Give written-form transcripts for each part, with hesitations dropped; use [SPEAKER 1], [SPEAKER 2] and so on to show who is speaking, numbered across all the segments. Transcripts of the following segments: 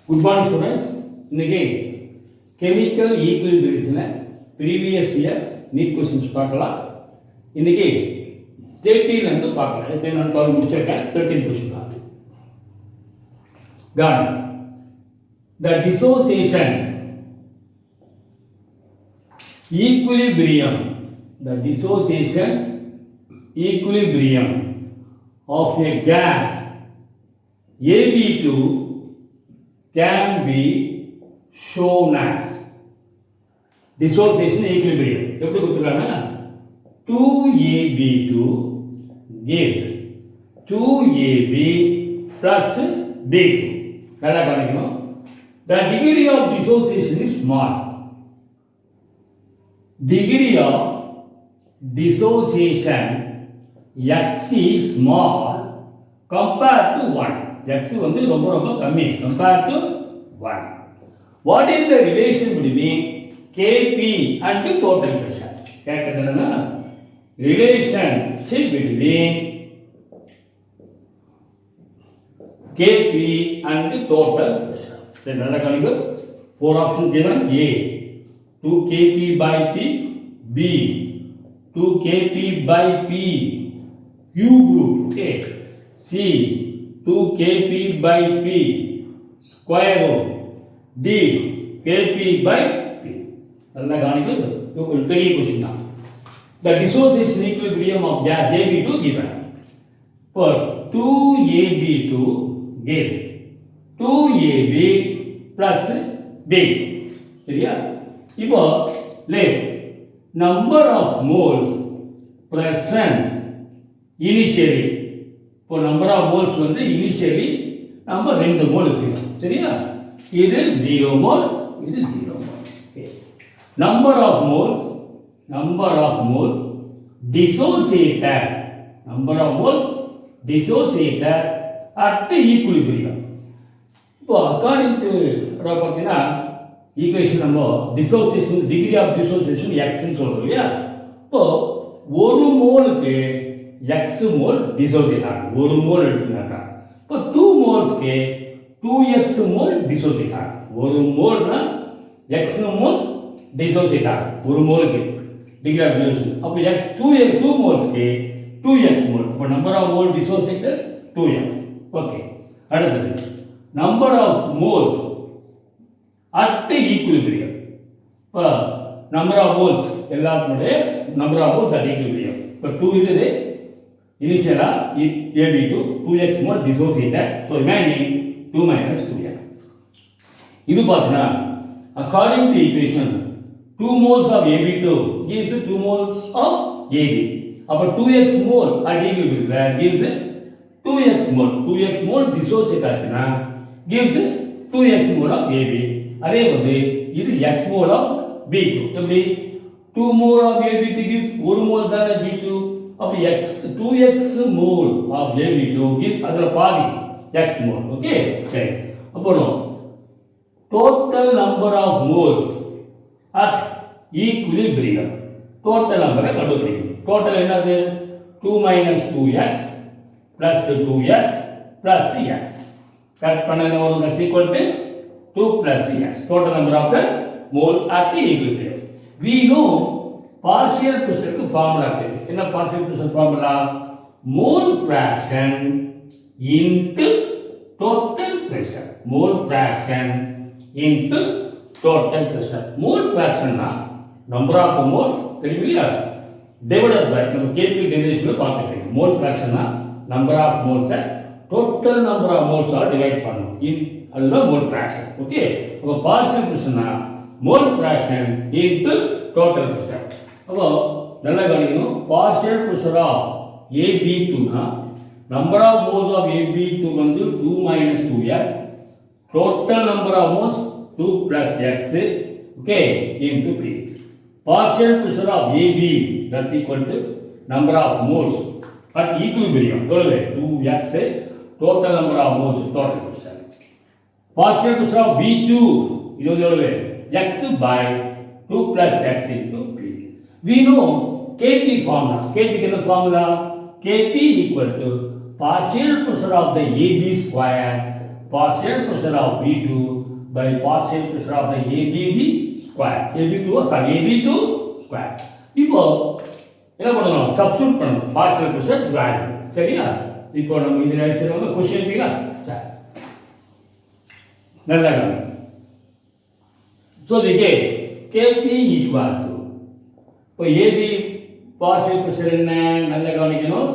[SPEAKER 1] Good morning students. இன்னைக்கு chemical equilibrium previous year NEET questions பார்க்கலாம். இன்னைக்கு 13 ல இருந்து பார்க்கலாம். இப்போ நான் 12 முடிச்சிருக்கேன். 13 क्वेश्चन பார்க்கலாம். Got it. The dissociation equilibrium of a gas AB2 can be shown as dissociation equilibrium. எப்படி கொடுத்துருக்காங்க? 2AB2 gives 2AB plus B2. நல்லா கவனிக்கணும். The degree of dissociation is small. Degree of dissociation X is small compared to 1. X வந்து ரொம்ப ரொம்ப கம்மி compared to 1. What is the relation between Kp and total pressure? கேட்கிறது என்னன்னா relationship between Kp and total pressure. சரி நல்லா கவனிங்க. 4 options given. A 2Kp by P, B 2Kp by P cube root, okay. C 2Kp by P square root, D Kp by P. நல்லா கவனிங்க. இது பெரிய question தான். The dissociation equilibrium of gas AB2 given. For 2AB2 gives 2AB plus B. சரியா? இப்போ let number of moles present initially. இப்போ number of moles வந்து initially நம்ம 2 மோல் வச்சுக்கோம். சரியா? இது 0 மோல், இது 0 mole. Okay. Number of moles dissociated. Number of moles dissociated at the equilibrium. இப்போ according to பார்த்தீங்கன்னா ஈக்குவேஷன் நம்ம டிசோசியேஷன் டிகிரி ஆஃப் டிசோசியேஷன் எக்ஸ்ன்னு சொல்றோம் இல்லையா? இப்போ ஒரு மோலுக்கு எக்ஸ் மோல் டிசோசியேட் ஆகும். ஒரு மோல் எடுத்துனாக்கா இப்போ 2 மோல்ஸ்க்கு 2x மோல் டிசோசியேட் ஆகும். ஒரு மோல்னா எக்ஸ் மோல் டிசோசியேட் ஆகும் ஒரு மோலுக்கு டிகிரி ஆஃப் டிசோசியேஷன். அப்போ 2 மோல்ஸ்க்கு 2x மோல். இப்போ number of mole dissociated 2x. Okay. அடுத்தது number of moles at the equilibrium. இப்போ number of moles எல்லாத்துடைய number of moles at equilibrium. இப்போ 2 இருக்குது initially AB2 2x mole dissociated, so remaining 2 minus 2x. இது பார்த்தீங்கன்னா according to equation 2 moles of AB2 gives 2 moles of AB. அப்போ 2x mole at equilibrium gives 2x mole dissociate ஆச்சுன்னா gives 2x mole of AB. அதே வந்து இது x mole of B2. எப்படி 2 mole of AB2 gives 1 mole தான B2. அப்ப 2x mole of AB2 gives அதுல பாதி x mole. ஓகே சரி. அப்புறம் total number of moles at equilibrium. total நம்பரை கண்டுபிடிக்கணும். total என்னது 2 minus 2x plus 2x plus x. Cut பண்ணன ஒரு x equal to 2 plus x. Total number of the moles at the equilibrium. We know partial pressure க்கு formula தெரியும். என்ன partial pressure formula? Mole fraction into total pressure. Mole fraction into total pressure. Mole fraction னா number of moles தெரியுமில்லையா? divided by நம்ம Kp derivation பார்த்துட்டீங்க. Mole fraction னா number of moles total number of moles ஆல divide பண்ணணும். அதுதான் mole fraction. Okay. அப்போ partial பிரஷர்னா mole fraction into total pressure. அப்போ நல்லா கவனிக்கணும். பார்ஷியல் பிரஷர் ஆஃப் AB2 னா number of moles of AB2 வந்து 2 minus 2x, total number of moles 2 plus x, okay, into P. Partial pressure of AB that's equal to number of moles at equilibrium. எவ்வளவு 2x, total number of moles, total pressure. Partial pressure of B2 இது எவ்வளவு x by 2 plus x into P. We know Kp formula. Kp க்கு என்ன formula? Kp equal to partial pressure of the AB square, partial pressure of B2 by partial pressure of the ABD square. AB2 sorry AB2 square. இப்போ என்ன பண்ணணும்? Substitute பண்ணணும். partial pressure value. சரியா? இப்போ நம்ம இதுல அடிச்சறோம் क्वेश्चन இருக்கா? சரி. நல்லா கவனிங்க. So we get Kp equal to இப்போ AB partial pressure என்ன? நல்லா கவனிக்கணும்.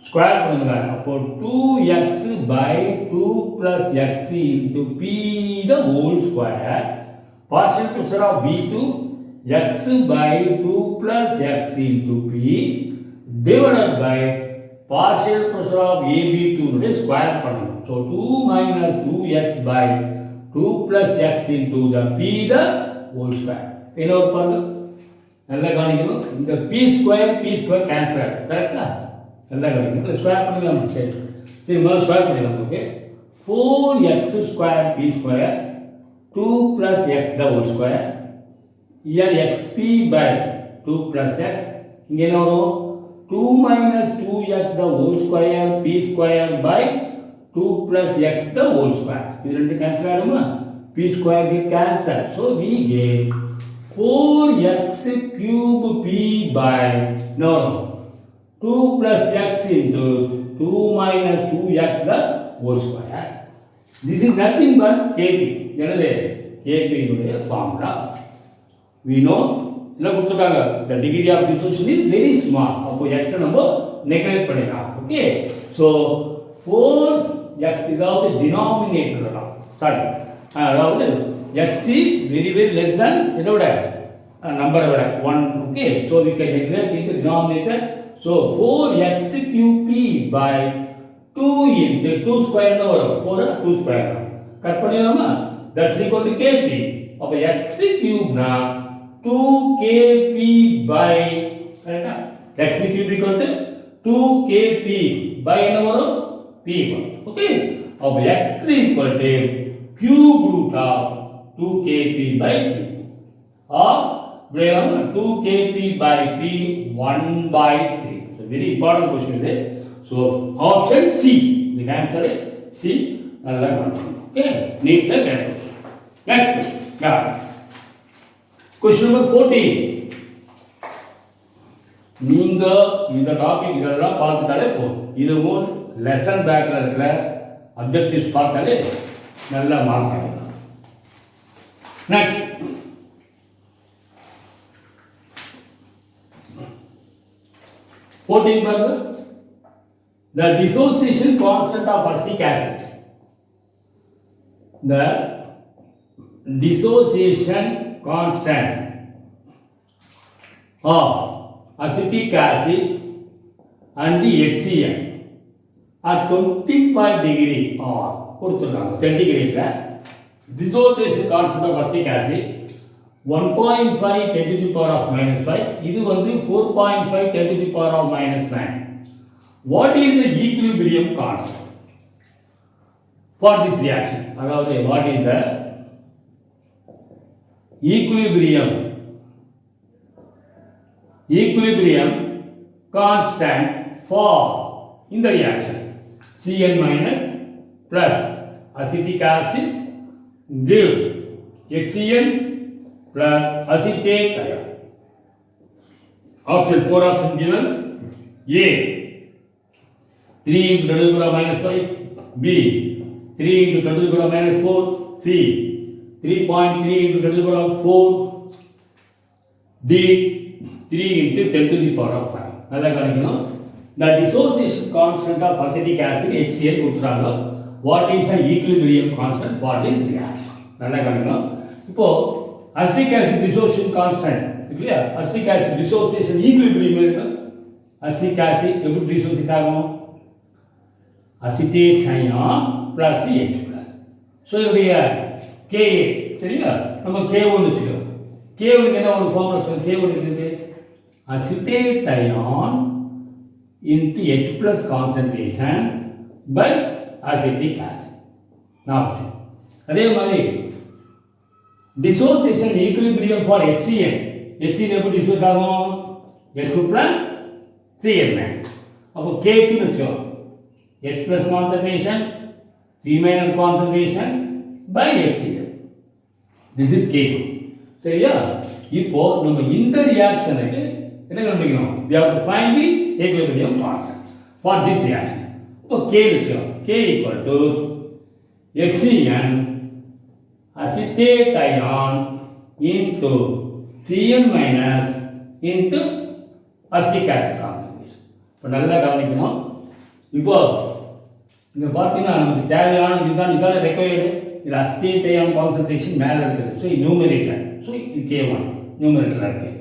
[SPEAKER 1] ஸ்கொயர் பண்ணுங்க. அப்போ 2x by 2 plus x into p the whole square. Partial pressure of B2 x by 2 plus x into p divided by partial pressure of AB2 square பண்ணுங்க. So 2 minus 2x by 2 plus x into the p the whole square. என்ன வரும் பாருங்க. நல்லா கவனிக்கணும். இந்த p square cancel ஆகும். கரெக்ட்டா? நல்லா கவனிக்கணும். ஸ்கொயர் பண்ணலாம் சரி. சரி முதல்ல ஸ்கொயர் பண்ணிடலாம். Okay 4x square p square 2 plus x the whole square. Here xp by 2 plus x. இங்க என்ன வரும்? 2 minus 2x the whole square p square by 2 plus x the whole square. இது ரெண்டு கேன்சல் ஆகுமா? p square get cancel. So we get 4x cube p by no 2 plus x into 2 minus 2x the whole square. This is nothing but Kp. என்னது? Kp உடைய formula. We know என்ன கொடுத்திருக்காங்க? The degree of dissolution is very small. அப்போ x நம்ம neglect பண்ணிடலாம். Okay. So 4x is the denominator. Sorry. அதாவது x is very less than இதோட number விட 1. Okay. So we can neglect in the denominator. So 4x cube p by 2 into 2 square no 4 2 square cut பண்ணிடலாமா? That's equal to Kp. அப்ப x cube na 2Kp by கரெக்ட்டா? x cube equal to 2Kp by என்ன வரும்? p வரும். Okay? அப்ப x equal to cube root of 2Kp by p or 2Kp by p 1 by 3. So very important question is it. So option C. The answer is C. நல்லா கவனிக்கணும். Okay. நீட்ல கேட்கும். Next. Question number 14. நீங்க இந்த topic இதெல்லாம் பார்த்துட்டாலே போதும். இதுவும் lesson பேக்ல இருக்கிற அப்ஜெக்டிவ்ஸ் பார்த்தாலே நல்லா மார்க் பண்ணலாம். நெக்ஸ்ட் 14 பாருங்க. The dissociation constant of acetic acid. The dissociation constant of acetic acid and the HCl at 25 degree or கொடுத்துருக்காங்க சென்டிகிரேட்ல dissociation constant of acetic acid 1.5 10 to the power of minus 5. இது வந்து 4.5 10 to the power of minus 9. What is the equilibrium constant for this reaction? அதாவது what is the equilibrium constant for in the reaction? Cl minus plus acetic acid give HCl plus acetate ion. Option 4 option given. A 3 into 10 to the power minus 5. B 3 into 10 to the power minus 4. C 3.3 into 10 to the power 4. D 3 into 10 to the power 5. நல்லா கவனிக்கணும். The dissociation constant of acetic acid HCl கொடுத்துறாங்க. What is the equilibrium constant for this reaction? நல்லா கவனிக்கணும். இப்போ acetic acid dissociation constant இல்லையா? acetic acid dissociation equilibrium இருக்கு. acetic acid எப்படி dissociate ஆகும்? acetate ion plus H plus. So இதோடைய Ka சரியா? நம்ம K1 வெச்சுக்கிறோம். K1 க்கு என்ன ஒரு ஃபார்முலா சொல்லுங்க. K1 இருக்கு acetate ion into H plus concentration by acetic acid. now அதே மாதிரி dissociation equilibrium for HCl எப்படி dissociate ஆகும்? H2 plus Cl minus. அப்போ K2 னு வெச்சுக்கோ. H plus concentration C minus concentration by HCl. this is K2. சரியா? இப்போ நம்ம இந்த ரியாக்ஷனுக்கு என்ன கண்டுபிடிக்கணும்? We have to find the equilibrium constant for this reaction. இப்போ K வெச்சுக்கலாம். K equal to HCN acetate ion into Cn minus into acetic acid concentration. இப்போ நல்லா கவனிக்கணும். இப்போ இங்க பார்த்தீங்கன்னா நமக்கு தேவையான இதுதான் ரெக்வயர்டு. இது acetate ion concentration மேலே இருக்குது. So numerator. ஸோ இது K1 நியூமரேட்டரில் இருக்குது.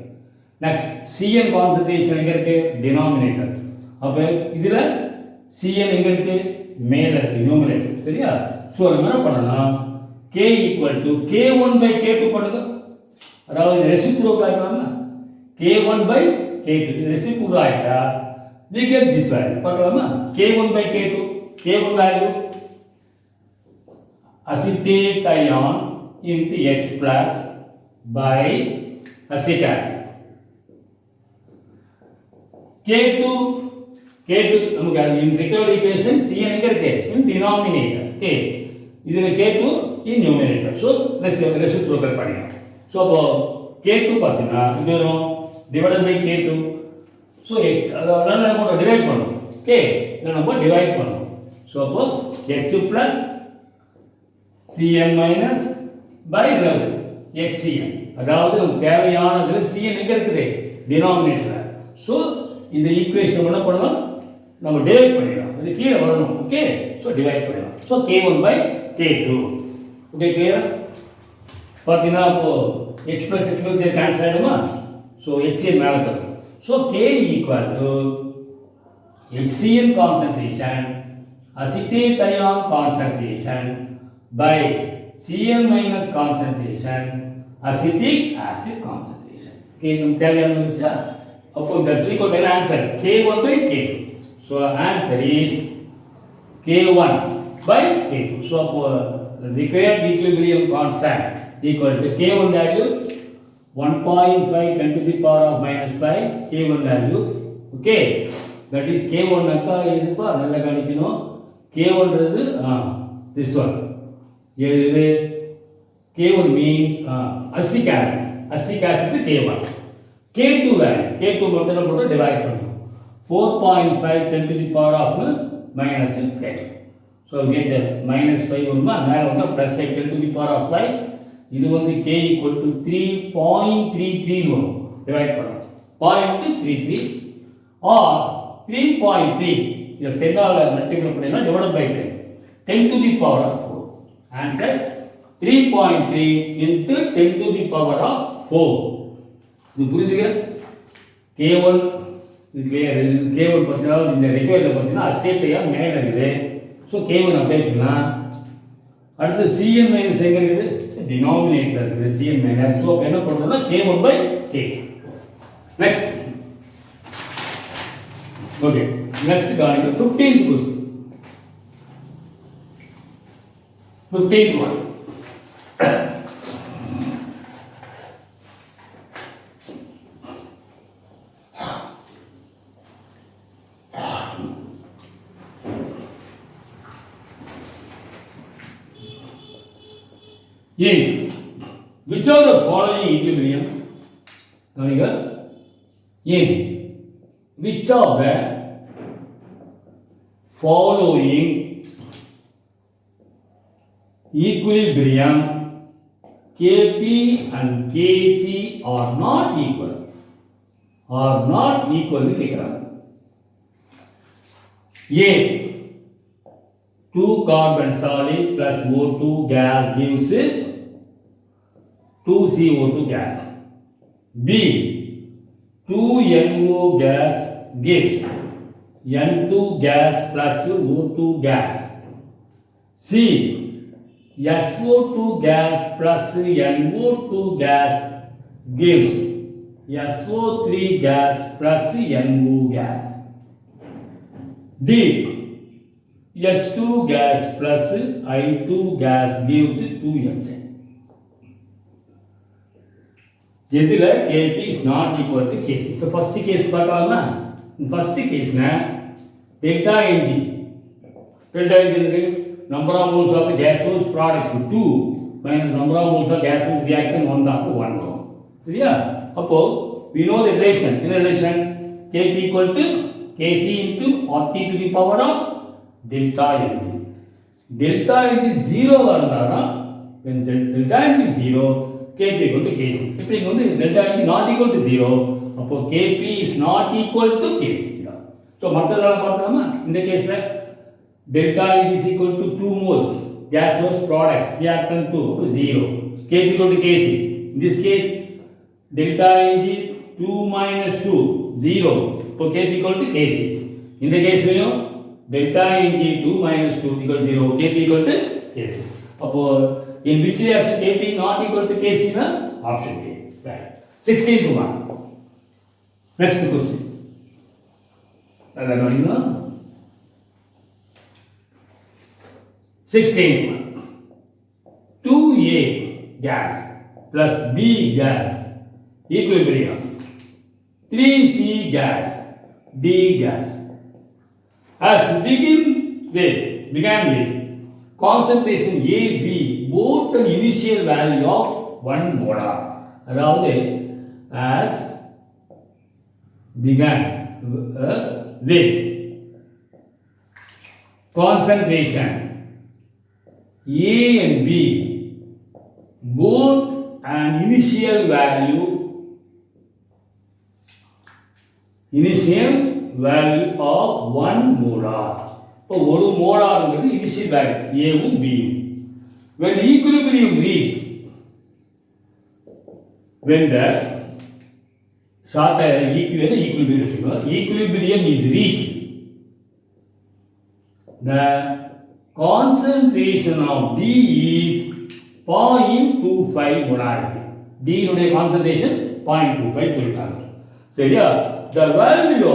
[SPEAKER 1] நெக்ஸ்ட் Cn concentration எங்கே இருக்குது? டினாமினேட்டர். அப்போ இதில் Cn எங்கே இருக்குது? மேலே இருக்குது நியூமரேட்டர். சரியா? ஸோ நம்ம என்ன பண்ணலாம்? K equal to K1 by K2 பண்ணுங்க. அதாவது ரெசிப்ரோக்கல் ஆகிக்கலாம்னா K1 by K2 இது ரெசிப்ரோக்கல் ஆகிட்டா we get this value. பார்க்கலாமா? K1 by K2 K1 value acetate ion into H plus by acetic acid. K2 நமக்கு in required equation Cn எங்க இருக்கு? in denominator. Okay. இதுல K2 in numerator. So reciprocal பண்ணிடலாம். So அப்போ K2 பார்த்தீங்கன்னா இது வரும் divided by K2. So அதனால நம்ம டிவைட் பண்ணணும். Okay. இதை நம்ம டிவைட் பண்ணணும். So அப்போ H plus Cn minus by HCN. அதாவது நமக்கு தேவையானது Cn எங்க இருக்குது? டினாமினேட்டர்ல. So இந்த ஈக்குவேஷன் என்ன பண்ணலாம்? நம்ம டிவைட் பண்ணிடலாம். இது கீழே வரணும். ஓகே. ஸோ டிவைட் பண்ணிடலாம். So K1 by K2. Okay கிளியரா? பார்த்தீங்கன்னா அப்போ H plus கேன்சல் ஆகிடுமா? ஸோ HCN மேலே தரும். So K equal to HCN concentration acetate ion concentration by Cn minus concentration acetic acid concentration. Okay, நமக்கு தேவையான வந்துச்சா? அப்போ that's equal to answer K1 by K2. So answer is K1 by K2. So அப்போ required equilibrium constant equal to K1 value 1.5 10 to the power of minus 5 K1 value. Okay, that is K1 அக்கா இதுப்பா நல்லா கவனிக்கணும். K1 ன்றது this one. இது K1 means acetic acid. Acetic acid K1. K2 value. K2 மட்டும் போட்டு divide பண்ணுவோம். 4.5 10 to the power of minus 10. So get minus 5 வருமா? மேலே வந்து plus 5 10 to the power of 5. இது வந்து K equal to 3.33 வரும். டிவைட் பண்ணுவோம். 0.33 or 3.3. இதை 10 ஆல மல்டிப்ளை பண்ணினா divide by 10. 10 to the power of 4. Answer 3.3 into 10 to the power of 4. இது புரிஞ்சுக்க? K1 இது கிளியர். K1 பார்த்தீங்கன்னா இந்த ரெக்வயர்ல பார்த்தீங்கன்னா அஸ்டேட் ஐயா மேலே இருக்குது. ஸோ K1 அப்ளை பண்ணலாம். அடுத்து Cn மைனஸ் எங்கே இருக்குது? டினாமினேட்டர் இருக்குது Cn மைனஸ். ஸோ என்ன பண்ணுறோம்னா K1 by K. Next okay. Next கவனிங்க 15th question. 15th one. In which of the following equilibrium? In which of the following equilibrium Kp and Kc are not equal? Are not equal னு கேக்குறாங்க. A 2 carbon solid plus O2 gas gives 2 CO2 gas. B 2 NO gas gives N2 gas plus O2 gas. C SO2 gas plus NO2 gas gives SO3 gas plus NO gas. D H2 gas plus I2 gas gives 2HN. எதில Kp is not equal to Kc. So first case பார்க்கலாமா? first case னா delta Ng. Delta Ng இருக்கு number of moles of the gaseous product 2 minus number of moles of gas with reactant 1 தான், அப்போ 1 வரும். சரியா? அப்போ we know the relation. என்ன relation? Kp equal to Kc into RT to the power of delta Ng. Delta Ng 0 வரதானா, when delta Ng is 0, Kp equal to Kc. இப்போ இங்க வந்து delta Ng not equal to 0, அப்போ Kp is not equal to Kc. So மத்ததெல்லாம் பார்த்தோமா, இந்த கேஸ்ல delta Ng is equal to 2 moles gaseous product reactant 2 to 0. Kp equal to Kc. In this case delta Ng 2 minus 2 0. So Kp equal to Kc. In the case லையும் delta Ng 2 minus 2 equal to 0. Kp equal to Kc. அப்போ in which reaction Kp not equal to Kc na option A. Right. 16th one. Next question. அதெல்லாம் கவனிங்க. 16th one. 2A gas plus B gas equilibrium. 3C gas D gas. As began with concentration A, B both an initial value of 1 molar. அதாவது as began with concentration A and B both an initial value of 1 molar. இப்போ 1 மோலார்ங்கிறது initial value ஏவும் பியும். when equilibrium reach, when the short equilibrium is reached, the concentration of D is 0.25 molarity. D உடைய concentration 0.25 சொல்லிட்டாங்க. சரியா? The value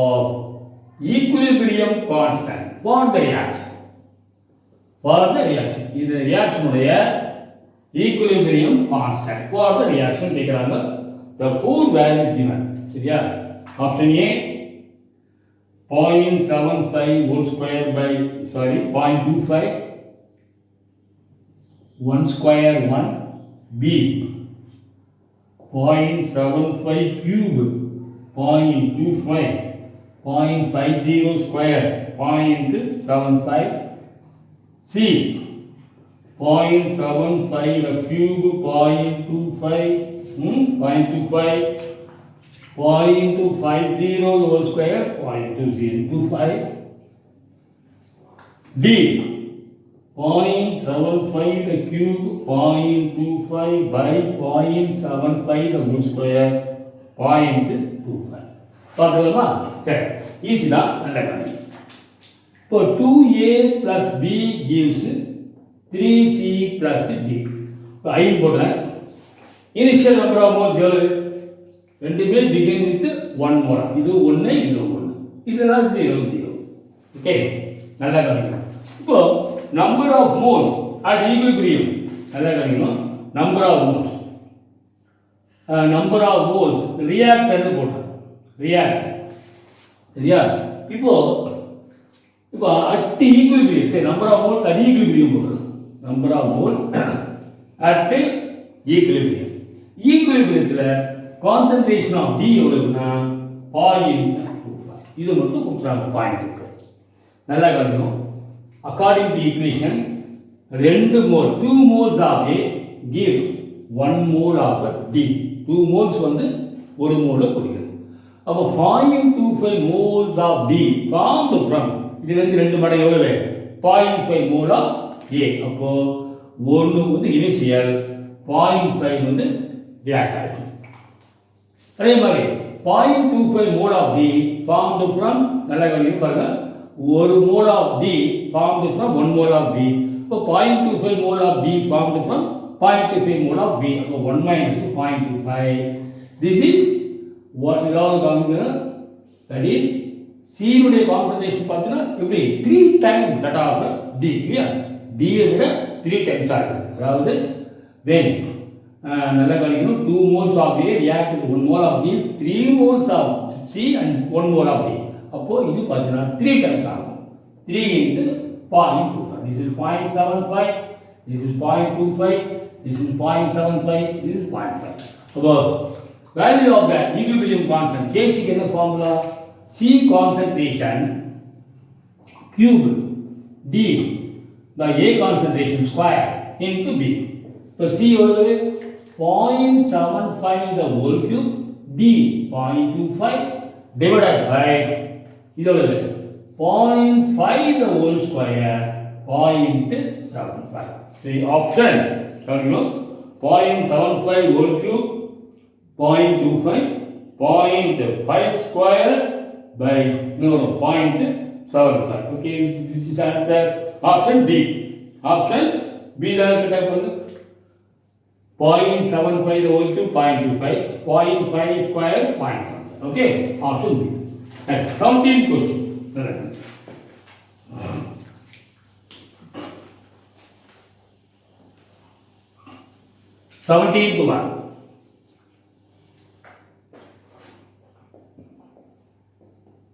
[SPEAKER 1] of equilibrium constant for the reaction. இந்த reaction உடைய equilibrium constant for the reaction கேக்குறாங்க. The four values given. சரியா? Option A 0.75 whole square by 0.25 1 square 1. B 0.75 cube 0.25 0.50 square 0.75. C 0.75 the cube 0.25 0.25 0.50 the whole square 0.2025. D 0.75 the cube 0.25 by 0.75 the whole square 0.25. பார்த்தலாமா? சரி, easy தான், நல்லா கவனிங்க. இப்போ 2A plus B gives 3C plus D. இப்போ I போடுறேன். Initial number of moles எவ்வளவு? ரெண்டுமே begin with 1 mole. இது 1 இது 1. இதெல்லாம் 0 0. ஓகே, நல்லா கவனிங்க. இப்போ number of moles at equilibrium, நல்லா கவனிங்க. நம்பர் ஆஃப் மோல்ஸ் ரியாக்டர்னு போடுறேன். ரியாக்டர். சரியா? இப்போ அட் ஈக்விலிபிரியம், சரி, number of moles at equilibrium போடுறோம். Number of moles at equilibrium. ஈக்விலிபிரியத்துல கான்சன்ட்ரேஷன் ஆஃப் D எவ்வளவுனா 0.25. இது மட்டும் கொடுத்துறாங்க பாயிண்ட் இருக்கு. நல்லா கவனிக்கணும். According to equation 2 moles of A gives 1 mole of D. 2 moles வந்து 1 mole கொடுக்குது. அப்போ 0.25 moles of D formed from, இது வந்து 2 மடங்கு எவ்வளவு? 0.5 mole of A. அப்போ 1 வந்து இனிஷியல், 0.5 வந்து ரியாக்ட் ஆயிடுச்சு. அதே மாதிரி 0.25 mole of D formed from, நல்லா கவனிங்க பாருங்க, 1 mole of D formed from 1 mole of B. இப்போ 0.25 mole of D formed from 0.25 mole of B. அப்போ 1 minus 0.25. This is what we are going to, that is C உடைய concentration பார்த்தீங்கன்னா எப்படி 3 times that of D. இல்லையா? D விட 3 times ஆகுது. அதாவது when நல்லா கவனிக்கணும், 2 moles of A react with 1 mole of D, 3 moles of C and 1 mole of D. அப்போ இது பார்த்தீங்கன்னா 3 times ஆகும். 3 into 0.25. This is 0.75, this is 0.25, this is 0.75, this is 0.5. So, value of the equilibrium constant, Kc in the formula, C concentration cube D by A concentration square into B. So, C over 0.75 the whole cube, D 0.25 divided by 0.5 the whole square, 0.75. The option, 0.75 whole cube, 0.25, 0.5 square by 0.75. Okay, this is answer. Option B. Option B. 0.75 the whole cube, 0.25, 0.5 square, 0.75. Okay, option B. That's 17th question. 17th one.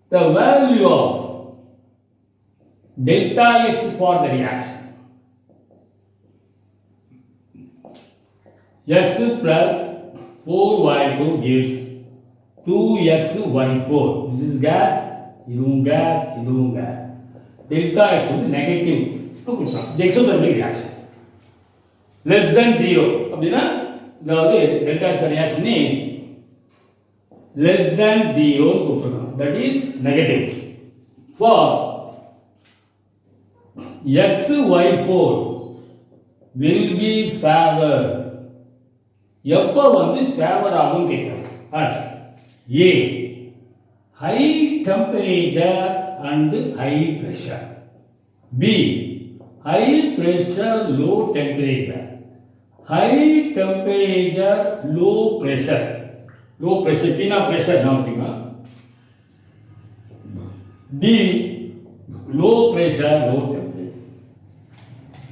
[SPEAKER 1] The value of delta H for the reaction. X plus 4y2 gives 2xy4. This is gas, gas. Delta H is negative. This is exothermic reaction. Less than 0. The delta H reaction is less than 0. That is negative. For xy4 will be favored. எப்போ வந்து favour ஆகும் கேட்குறாங்க. A high temperature and high pressure. B high pressure low temperature. High temperature low pressure. Low pressure பின்னா pressure நாமத்திங்க. D low pressure low temperature.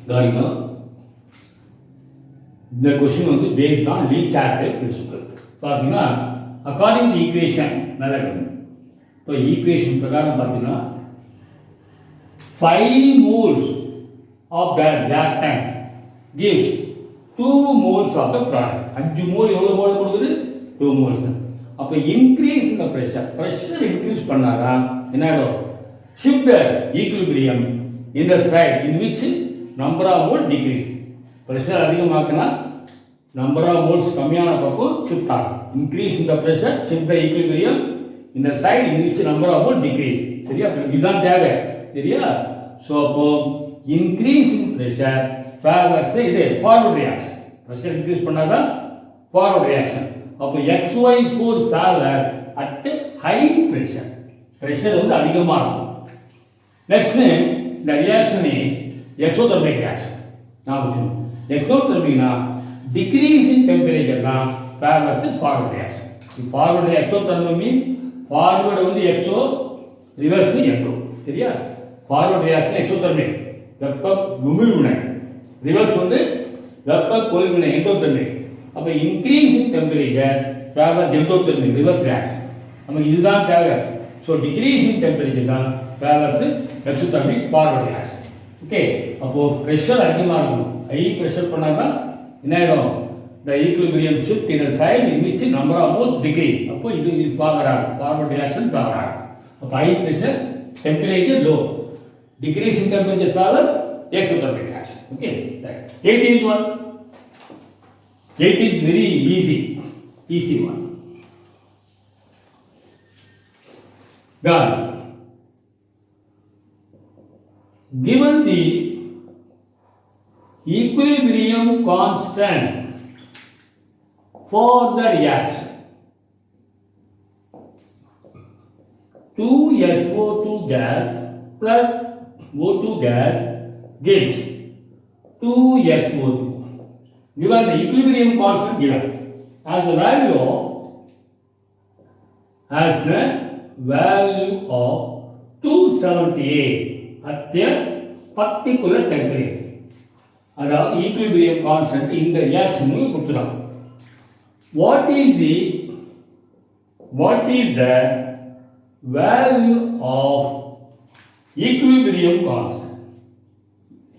[SPEAKER 1] கவனிங்க. The question was based on Lee chapter principle. பார்த்தீங்கன்னா according to equation நல்லா இருக்கும். So equation பிரகாரம் பார்த்தீங்கன்னா 5 moles of the reactants gives 2 moles of the product. 5 mole எவ்வளவு mole கொடுக்குது? 2 moles. அப்ப increase in the pressure increase பண்ணாதா என்ன ஆகும்? Shift the equilibrium in the side in which number of mole decrease. Pressure அதிகமாக்குனா number of moles கம்மியான பக்கம் shift ஆகும். Increase in the pressure, shift the equilibrium in the side in which number of moles decrease. சரியா? இதுதான் தேவை. சரியா? So அப்போ increase in pressure favors இது forward reaction. Pressure increase பண்ணாதான் forward reaction. அப்போ xy4 favors at high pressure. Pressure வந்து அதிகமா இருக்கும். Next the reaction is exothermic reaction. Now exothermic na decrease in temperature na favors forward reaction. Forward exothermic means forward வந்து exo, reverse வந்து endo. சரியா? Forward reaction exothermic. வெப்ப குமிழ்வினை. Reverse வந்து வெப்ப கொள்வினை endothermic. அப்ப increase in temperature favors endothermic reverse reaction. நமக்கு இதுதான் தேவை. So decrease in temperature தான் favors exothermic forward reaction. Okay, அப்போ pressure அதிகமா இருக்கும். High pressure பண்ணாதான் என்ன ஆகும்? The equilibrium shift in a side in which number of moles decrease. அப்போ இது forward ஆகும். Forward reaction forward ஆகும். அப்போ high pressure, temperature low. Decrease in temperature favors exothermic reaction. Okay, right. 18th one. 18th is very easy one. Done. Given the equilibrium constant for the reaction, 2SO2 gas plus O2 gas gives 2SO2. Given the equilibrium constant given as the value of 278 at a particular temperature. அதாவது equilibrium constant இந்த reaction கொடுத்துறாங்க. What is the value of equilibrium constant?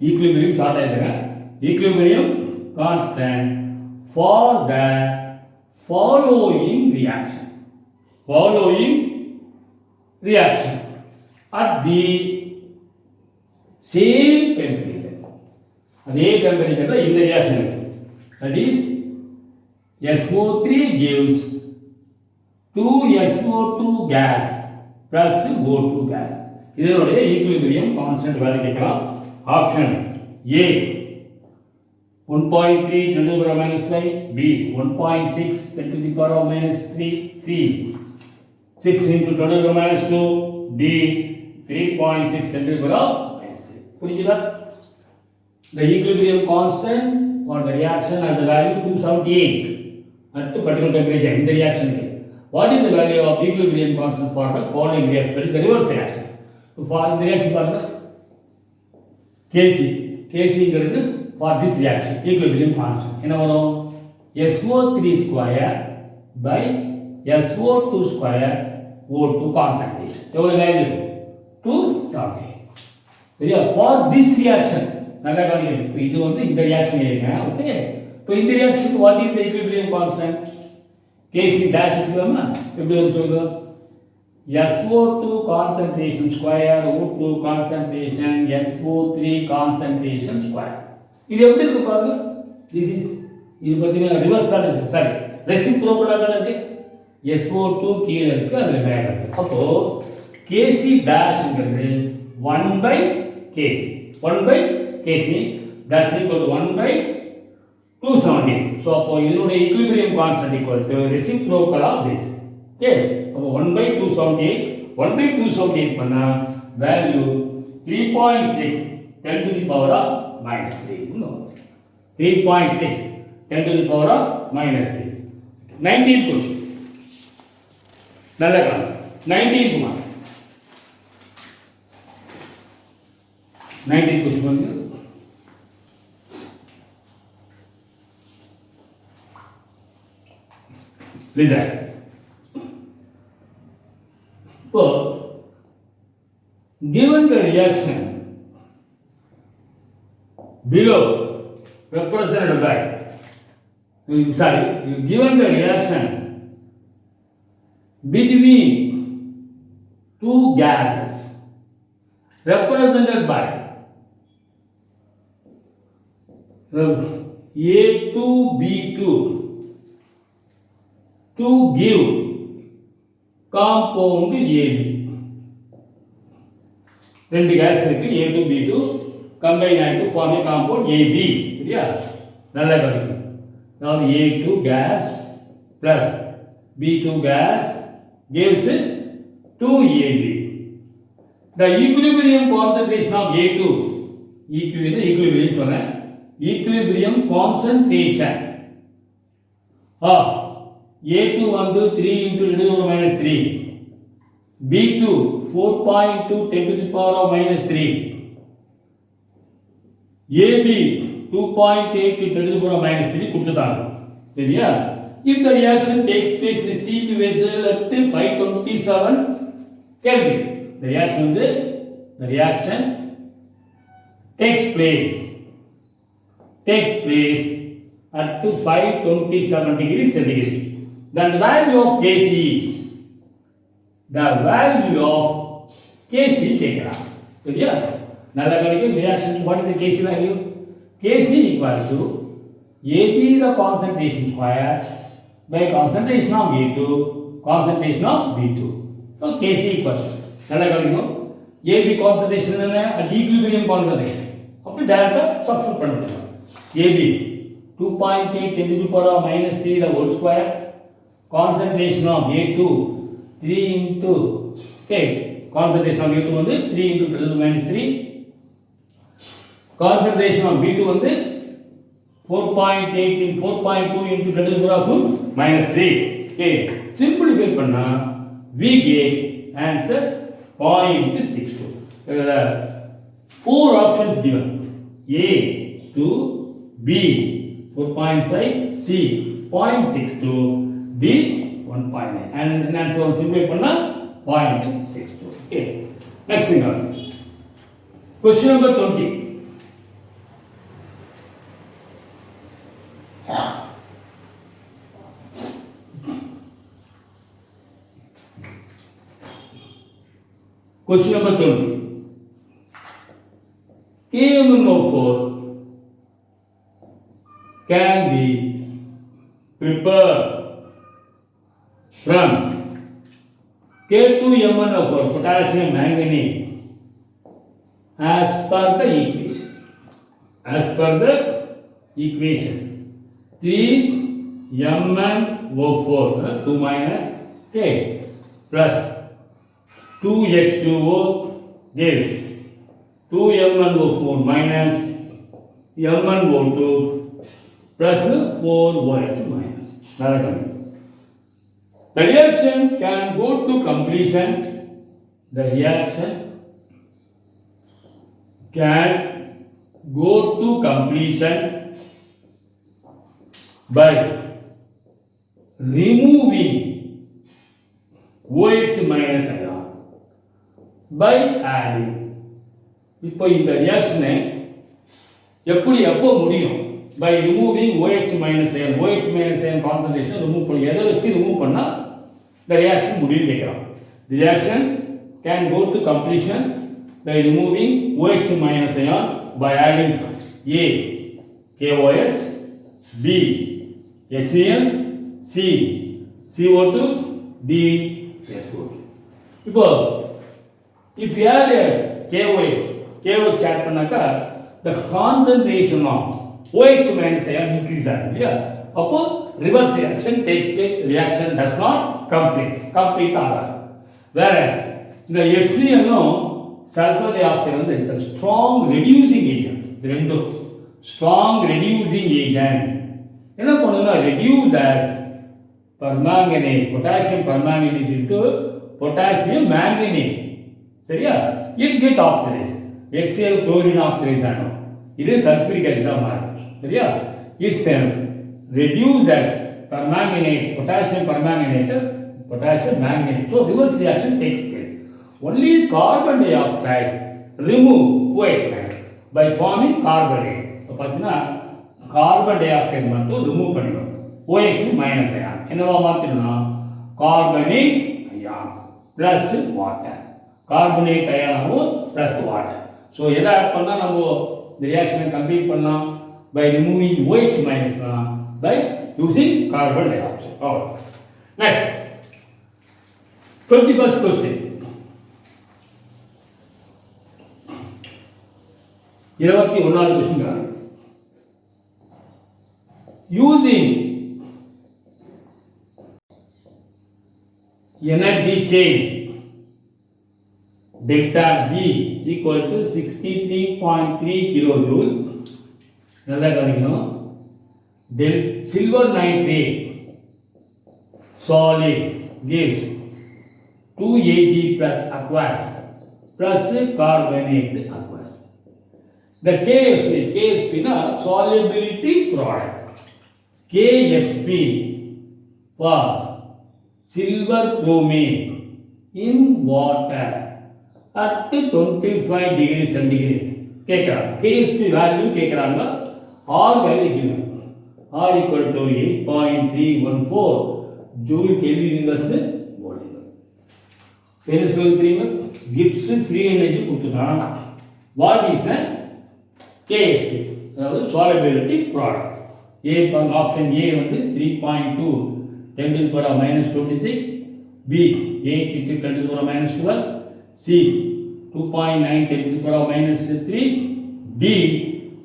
[SPEAKER 1] equilibrium short ஆயிடுங்க. Equilibrium constant for the following reaction. Following reaction at the same temperature. அதே temperature இந்த reaction இருக்கு. That is SO3 gives 2SO2 gas plus O2 gas. இதனுடைய equilibrium constant வேலை கேட்கலாம். Option A 1.3 10 to the power minus 5, B 1.6 10 to the power minus 3, C 6 into 10 to the power minus 2, D 3.6 10 to the power minus 3. புரியுதா? The equilibrium constant for the reaction at the value 278 at the particular temperature in the reaction. What is the value of equilibrium constant for the following reaction? That is the reverse reaction. So for the reaction Kc is for this reaction equilibrium constant. என்ன வரும்? SO3 square by SO2 square O2 concentration. எவ்வளவு value? 278. சரியா? For this reaction நல்லா கவனிங்க. இப்போ இது வந்து இந்த ரியாக்ஷன் ஏங்க. ஓகே. இப்போ இந்த reaction what is the equilibrium constant? Kc dash எடுக்கலாமா? எப்படி வரும் சொல்லுங்க? SO2 concentration square O2 concentration SO3 concentration square. இது எப்படி இருக்கு பாருங்க. This is இது பாத்தீங்கன்னா ரிவர்ஸ் தான் இருக்கு. சாரி ரெசிப்ரோக்கலா தான் இருக்கு. SO2 கீழ இருக்கு அதுல மேல இருக்கு. அப்போ Kc dash-ங்கிறது 1 by Kc. 1 by Kc that's equal to 1 by 270. So அப்போ இதனுடைய equilibrium constant equal to reciprocal of this. Okay. அப்போ 1 by 278 1 by 278 பண்ணா value 3.6 10 to the power of minus 3. No. 3.6 10 to the power of minus 3. 19th question. நல்ல கணக்கு. 19th one. 19th question வந்து listen. So, given the reaction below represented by, given the reaction between two gases represented by A2B2 to give compound AB. ரெண்டு case இருக்கு A2B2 combine ஆயிட்டு form a compound AB. சரியா? நல்லா கவனிங்க. அதாவது A2 gas plus B2 gas gives 2AB. The equilibrium concentration of A2 equilibrium சொன்னேன். Equilibrium concentration of A2 வந்து 3 into 10 to the power minus 3, B2 4.2 10 to the power of minus 3, AB 2.8 to 10 to the power of minus 3 கொடுத்துட்டாங்க. சரியா? If the reaction takes place in a sealed vessel at 527 Kelvin, the reaction takes place at 527 degrees centigrade. Then the value of Kc கேட்கலாம். சரியா? நல்ல கணக்கு reaction what is the Kc value? Kc equal to AB the concentration square by concentration of A2 concentration of B2. So Kc equal to நல்ல கணக்கு AB concentration என்ன? at equilibrium concentration. அப்படி டைரக்டா substitute பண்ணிடலாம். AB 2.8 10 to the power minus 3 the whole square, concentration of A2 3 into concentration of A2 வந்து 3 into 10 to the minus 3, concentration of B2 வந்து 4.8 into 4.2 into 10 to the power minus 3. simplify பண்ணா we get answer 0.62. Four options given: A 2, B 4.5, C 0.62, D 1.9. And answer simplify பண்ணா 0.62. Okay. Next thing on. Question number 20. Question number 20. KMnO4 can be prepared from K2MnO4 potassium manganese as per the equation. As per the equation 3MnO4 2 minus K plus 2H2O gives 2MnO4 minus MnO2 plus 4OH minus. The reaction can go to completion. The reaction can go to completion by removing OH minus ion by adding. இப்போ இந்த ரியாக்ஷனை எப்படி எப்போ முடியும்? by removing OH minus ion. OH minus ion concentration remove பண்ணி எதை வச்சு remove பண்ணா the reaction முடியும் கேட்கலாம். The reaction can go to completion by removing OH minus ion by adding A KOH, B HCl, C CO2, D SO2. இப்போ if you add a KOH add பண்ணாக்கா the concentration of OH minus ion increase ஆகும் இல்லையா? அப்போ reverse reaction takes place. Reaction does not complete ஆகாது. Whereas இந்த HCl sulfur dioxide வந்து is a strong reducing agent. இது ரெண்டும் strong reducing agent. என்ன பண்ணுன்னா reduce as permanganate, potassium permanganate into potassium manganate. சரியா? it get oxidized. HCl chlorine oxidized ஆகும். இது sulfuric acid ஆ மாறும். சரியா? it reduce as permanganate, potassium permanganate, potassium manganate. So reverse reaction takes place. Only carbon dioxide remove OH minus by forming carbonate. So பார்த்தீங்கன்னா carbon டை ஆக்சைடு மட்டும் remove பண்ணிடும். OH minus ion என்னவா மாத்திடும்னா கார்பனேட் அயான் பிளஸ் வாட்டர். கார்பனேட் அயானாவும் plus water. So எதை ஆட் பண்ணால் நம்ம இந்த ரியாக்ஷனை கம்ப்ளீட் பண்ணலாம்? by removing OH minus by using carbon dioxide. Oh. Next, 21st question. 21வது question. Using energy chain delta G equal to 63.3 kilojoule. நல்லா கவனிக்கணும். Silver nitrate solid gives 2 Ag plus aqueous plus carbonate aqueous. The KSP na solubility product. KSP for silver chromate in water at 25 degrees centigrade. கேட்குறாங்க KSP value கேட்குறாங்க. R value given. R equal to 8.314 joule Kelvin inverse volume. Venus going 3 gives free energy கொடுத்துட்டாங்க. What is the KSP? அதாவது solubility product. A option A வந்து 3.2 10 to the power minus 26, B 8 10 to the power minus 12, C 2.9 10 to the power minus 3, D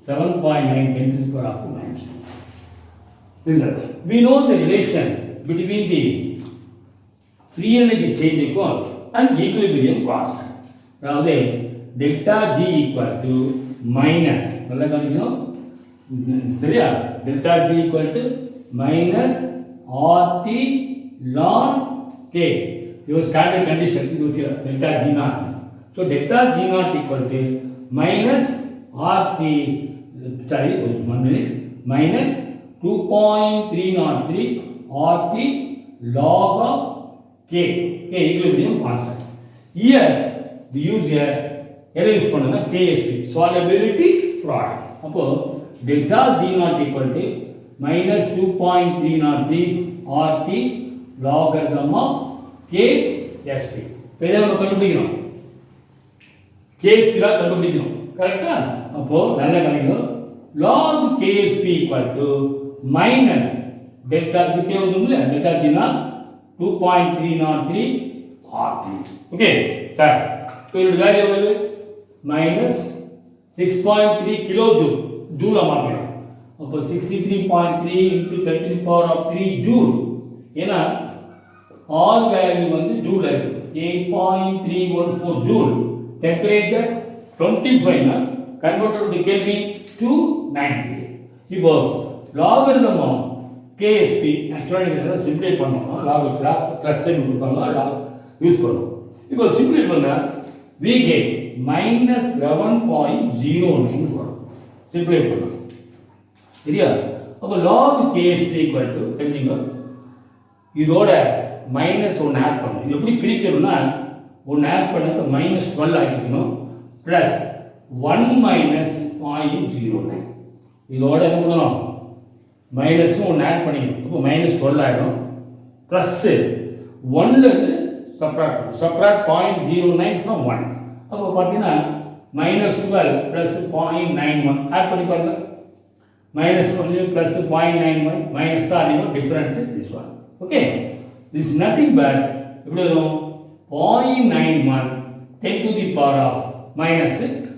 [SPEAKER 1] 7.9 10 to the power minus 2. We know the relation between the free energy change and equilibrium constant. அதாவது delta G equal to minus நல்லா கவனிக்கணும். சரியா? delta G equal to minus RT ln K. Your standard condition இது delta G naught. So delta G naught equal to minus RT minus 2.303 RT log of K. K equilibrium constant. Here we use here எதை use பண்ணுங்க? KSP solubility product. அப்போ delta G naught equal to minus 2.303 RT logarithm of KSP. இப்போ இதை நம்ம கண்டுபிடிக்கணும். KSP தான் கண்டுபிடிக்கணும். கரெக்டா? அப்போ நல்ல கணக்கு log KSP equal to minus delta கிட்டே வந்துரும்ல delta G னா 2.303 RT. ஓகே சார் இப்போ இதோட வேல்யூ எவ்வளவு மைனஸ் 6.3 கிலோ ஜூல் ஜூலை மாற்றணும். அப்போ 63.3 into 10 to the power of 3 joule. ஏன்னா ஆல் வேல்யூ வந்து ஜூல் இருக்கு 8.314 ஜூல். டெம்பரேச்சர் 25 னா கன்வெர்ட்டட் டு கெல்வின் 290. இப்போ லாகரிதம் ஆஃப் KSP ஆக்சுவலாக நீங்கள் சிம்ப்ளை பண்ணணும். லாகரிதம் ப்ளஸ் சைன் கொடுப்பாங்க லாக் யூஸ் பண்ணுவோம். இப்போ சிம்ப்ளை பண்ணால் we get minus 11.09 வரும். சிம்ப்ளை பண்ணணும் சரியா? அப்போ log KSP equal to தெரிஞ்சுங்க இதோட மைனஸ் ஒன்று ஆட் பண்ணணும். இது எப்படி பிரிக்கணும்னா ஒன்று ஆட் பண்ணாக்க மைனஸ் 12 ஆக்கிக்கணும் ப்ளஸ் 1 மைனஸ் 0.09 இதோட என்ன பண்ணணும் மைனஸும் ஒன்று ஆட் பண்ணிக்கணும். இப்போ மைனஸ் 12 ஆகிடும் ப்ளஸ்ஸு 1லேருந்து சப்ராக்ட் 0.09 ஃப்ரம் 1. அப்போ பார்த்தீங்கன்னா மைனஸ் 12 ப்ளஸ் 0.91 ஆட் பண்ணி பாருங்க. மைனஸ் 1 ப்ளஸ் 0.91 மைனஸ் தான் அதிகம் difference this one. Okay this nothing but எப்படி வரும் 0.91 10 to the power of minus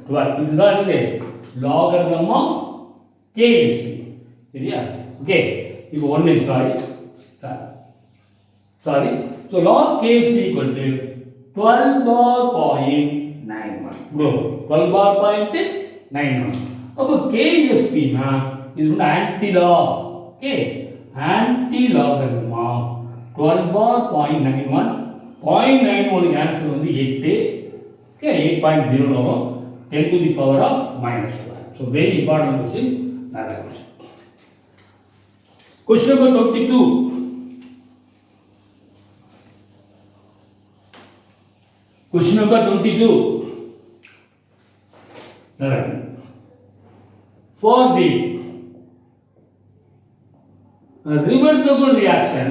[SPEAKER 1] 12. இதுதான் இது லாகரிதம் ஆஃப் KSP சரியா? ஓகே இப்போ 1 sorry so log KSP equal to 12 bar point 91 bro 12 bar point 91. அப்போ KSP னா இது வந்து anti log. Okay anti logarithm of 12 bar point 91 0.91 answer வந்து 8. ஓகே 8.0 வரும் 10 to the power of minus 12. so very important question. Another question. Question number 22. Question number 22. For the reversible reaction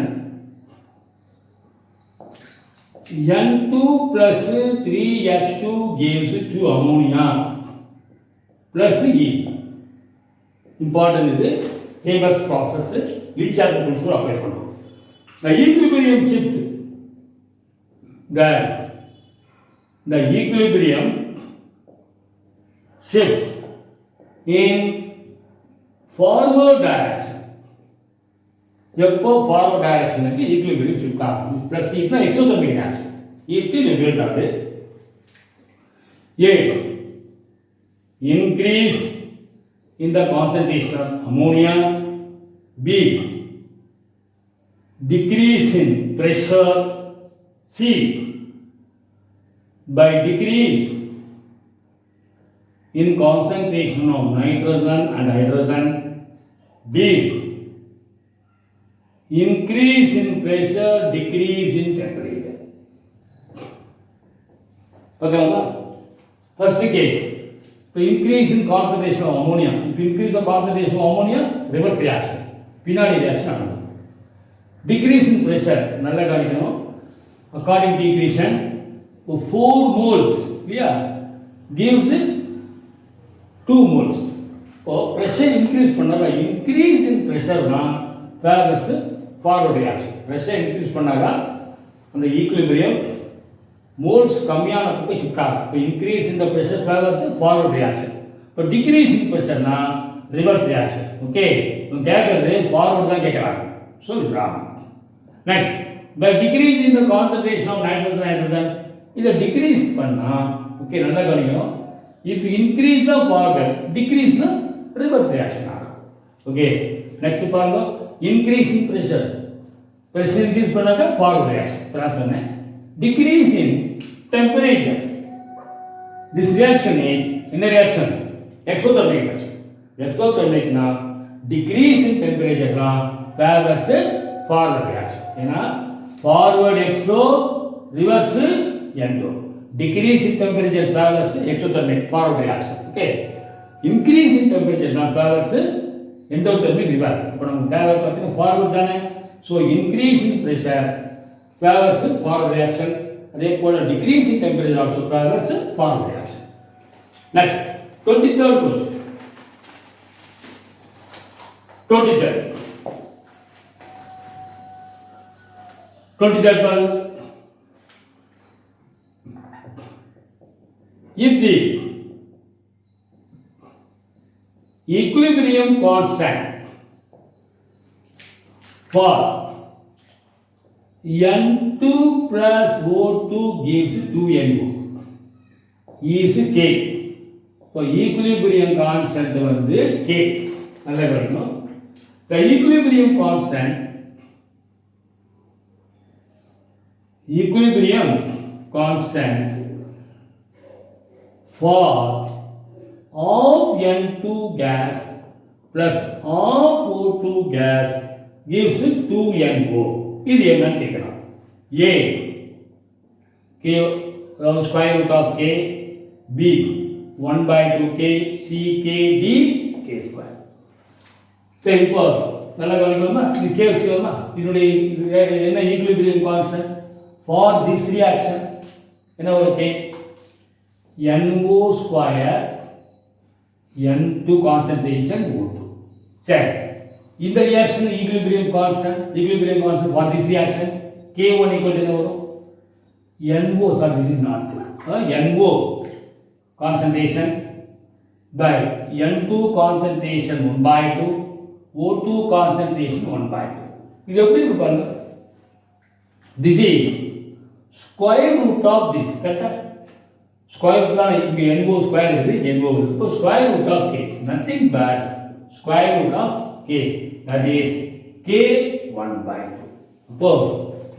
[SPEAKER 1] N2 plus 3H2 gives 2 ammonia plus E. Important is the Haber's process. Leachate principle apply பண்ணுவோம். The equilibrium shift the equilibrium shifts in forward direction. எப்போ forward டைரக்ஷனுக்கு equilibrium shift ஆகும். Plus ஈக்குனா exothermic reaction ஈட்டு ரிவேட் ஆகுது. A increase in the concentration of ammonia. B decrease in pressure. C by decrease in concentration of nitrogen and hydrogen. D increase in pressure, decrease in temperature. Okay, first case, so increase in concentration of ammonia. If you increase the concentration of ammonia, reverse reaction, pinali reaction. Decrease in pressure, nalla ganikkanum. According to equation, 4 moles gives 2 moles. So pressure increase பண்ணாங்க, increase in pressure தான் favors forward reaction. Pressure increase பண்ணாங்க அந்த equilibrium moles கம்மியான பக்கம் shift ஆகும். இப்போ increase in the pressure favors forward reaction. இப்போ decrease in pressure னா reverse reaction. ஓகே இப்போ கேட்கறது forward தான் கேட்கறாங்க. So it's wrong. Next, by decrease in the concentration of nitrogen இதை decrease பண்ணா ஓகே நல்லா கவனிக்கணும். if increase the forward decrease the reverse reaction ஆகும். ஓகே நெக்ஸ்ட் பாருங்க increase in pressure increase பண்ணாக்க forward reaction கிராஸ் பண்ணேன். decrease in temperature this reaction is என்ன reaction exothermic reaction. exothermic னா decrease in temperature னா favors forward reaction. ஏன்னா forward exo reverse endo. Decrease in temperature favors exothermic forward reaction. Okay. Increase in temperature not favors endothermic reverse. இப்போ நம்ம தேவை பார்த்தீங்கன்னா forward தானே. So increase in pressure favors forward reaction. அதே போல decrease in temperature also favors forward reaction. Next, 23rd question. 23rd. 23rd one. If the equilibrium constant for N2 plus O2 gives 2NO is K. So, equilibrium constant வந்து K. நல்லா கவனிக்கணும். The equilibrium constant for half N2 gas plus half O2 gas gives 2NO. இது என்னன்னு கேட்கலாம். A K square root of K, B 1 by 2K, C K D K square. சரி, இப்போ நல்லா கவனிக்கலாமா? இது K வச்சுக்கலாமா? இதனுடைய என்ன equilibrium constant for this reaction என்ன வரும்? K NO square N2 concentration O2. சரி, இந்த reaction equilibrium constant for this reaction K1 equal to என்ன வரும்? NO, sorry, this is not NO concentration by N2 concentration 1 by 2, O2 concentration 1 by 2. இது எப்படி இருக்கு பாருங்க. This is square root of this. கரெக்டா? Square root தான் இங்க NO square இருக்குது, NO இருக்குது. இப்போ square root of K nothing but square root of K, that is K 1 by 2. அப்போ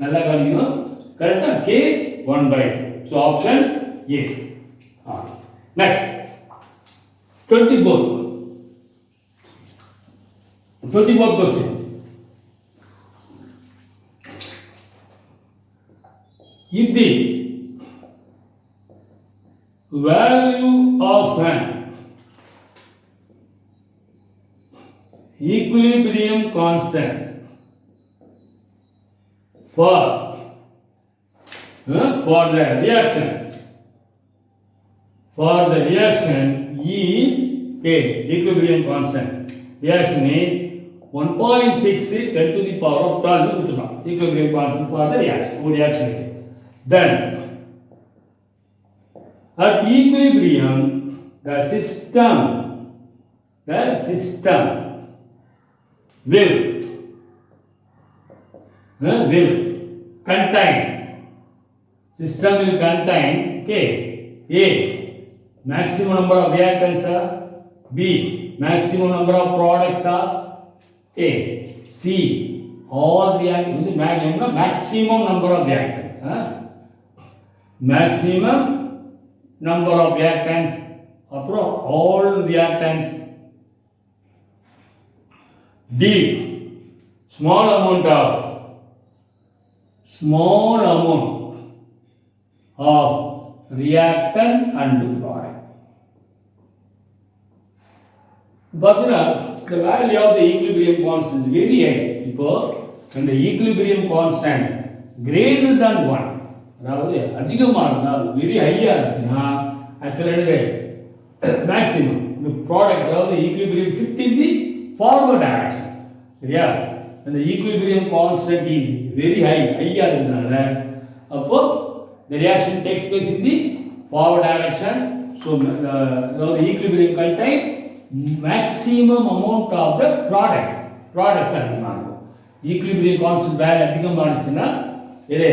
[SPEAKER 1] நல்லா கவனிக்கணும். கரெக்டா? K 1 by 2. So option A. Next, 24th question. If the value of an equilibrium constant for the reaction is K, equilibrium constant. Reaction is 1.6 10 to the power of 12 equilibrium constant for the reaction. Then at equilibrium the system will contain okay, A maximum number of reactants are, B maximum number of products are, okay, C all reactants maximum number of reactants, maximum number of reactants அப்புறம் all reactants, D small amount of reactant and product. பார்த்தீங்கன்னா the value of the equilibrium constant is very high. இப்போ அந்த equilibrium constant greater than 1, அதாவது அதிகமாக இருந்தால் very ஹையாக இருந்துச்சுன்னா ஆக்சுவலாக மேக்ஸிமம் இந்த ப்ராடக்ட் அதாவது equilibrium fit in the forward direction. சரியா? அந்த ஈக்குலிபிரியம் கான்ஸ்டன்ட் இஸ் வெரி ஹையாக இருந்ததுனால அப்போ the reaction takes place in the forward direction. So the equilibrium contain maximum amount of the products அதிகமாக இருக்கும். equilibrium constant வேல்யூ அதிகமாக இருந்துச்சுன்னா இது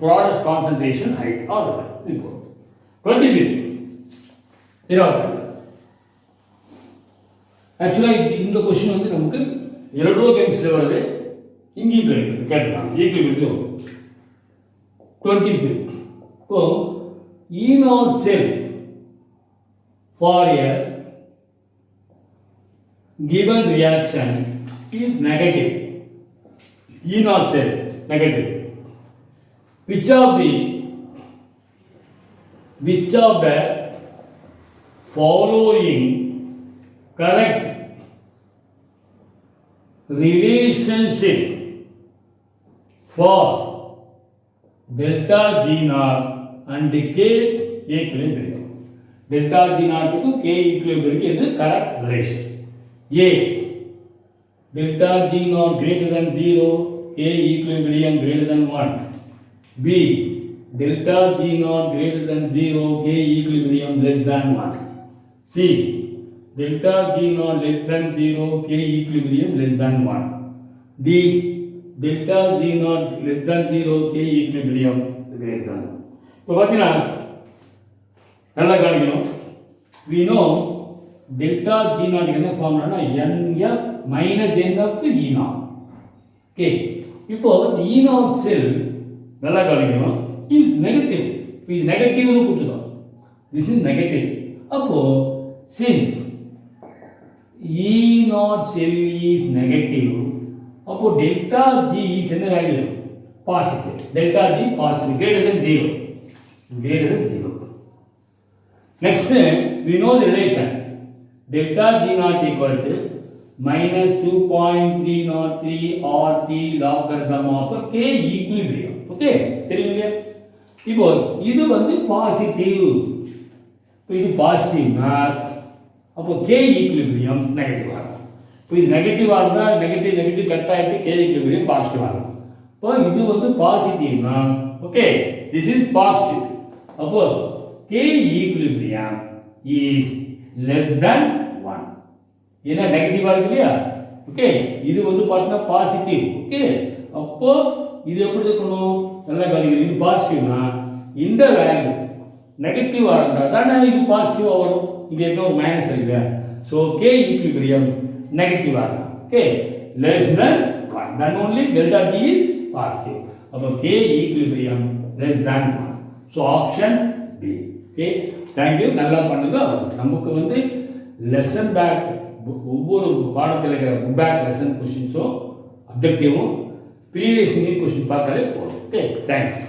[SPEAKER 1] products concentration high ஆகும். இப்போ 25th ஆக்சுவலாக இந்த கொஸ்டின் வந்து நமக்கு எலக்ட்ரோ கெமிஸ்ட்ரியில் வருது, இங்கேயும் கேட்டுக்கலாம் ஈக்குலிபிரியம். 25th இப்போ enol cell for a given reaction is negative. Enol cell negative. Which of the following correct relationship for delta G naught and K equilibrium? delta G naught to K equilibrium இது correct relation. A, delta G naught greater than 0, K equilibrium greater than 1. B, delta G naught greater than 0, K equilibrium less than 1. C, delta G naught less than 0, K equilibrium less than 1. D, delta G naught less than 0, K equilibrium greater than 1. இப்போ பார்த்தீங்கன்னா நல்லா கவனிக்கணும். we know delta G naught என்ன ஃபார்முலானா NF minus NF E naught. Okay, இப்போ E naught செல் நல்லா கவனிக்கணும் is negative. இப்போ இது நெகட்டிவ்னு கொடுத்துட்டோம். this is negative. அப்போ since E naught cell is negative, அப்போ delta G is என்ன value? Positive. delta G positive greater than 0. Greater than 0. Next, we know the relation. Delta G naught equal to minus 2.303 RT logarithm of K equilibrium. Okay? தெரியுங்க? இப்போ இது வந்து positive. இப்போ இது பாசிட்டிவ்னா அப்போ K equilibrium negative ஆகும். இப்போ இது நெகட்டிவ் ஆகுதா நெகட்டிவ் கட் ஆகிட்டு K equilibrium பாசிட்டிவ் ஆகும். இப்போ இது வந்து பாசிட்டிவ்னா ஓகே this is positive. அப்போ K equilibrium is less than 1. ஏன்னா நெகட்டிவா இருக்கு இல்லையா? ஓகே, இது வந்து பார்த்தீங்கன்னா பாசிட்டிவ். ஓகே, அப்போ இது எப்படி இருக்கணும்? நல்லா கவனிக்கணும். இது பாசிட்டிவ்னா இந்த வேல்யூ நெகட்டிவா இருந்தா தானே இது பாசிட்டிவா வரும். இங்க என்ன ஒரு மைனஸ் இருக்கு. ஸோ K equilibrium நெகட்டிவா இருக்கும். Okay, less than 1. then only delta G is positive. அப்போ K equilibrium less than 1. So option B. Okay, thank you. நல்லா பண்ணுங்க. நமக்கு வந்து லெசன் பேக் ஒவ்வொரு பாடத்தில் இருக்கிற புக் பேக் லெசன் கொஸ்டின்ஸும் அப்ஜெக்டிவும் ப்ரீவியஸ் யூனிட் கொஸ்டின் பார்த்தாலே போதும். Okay, thanks.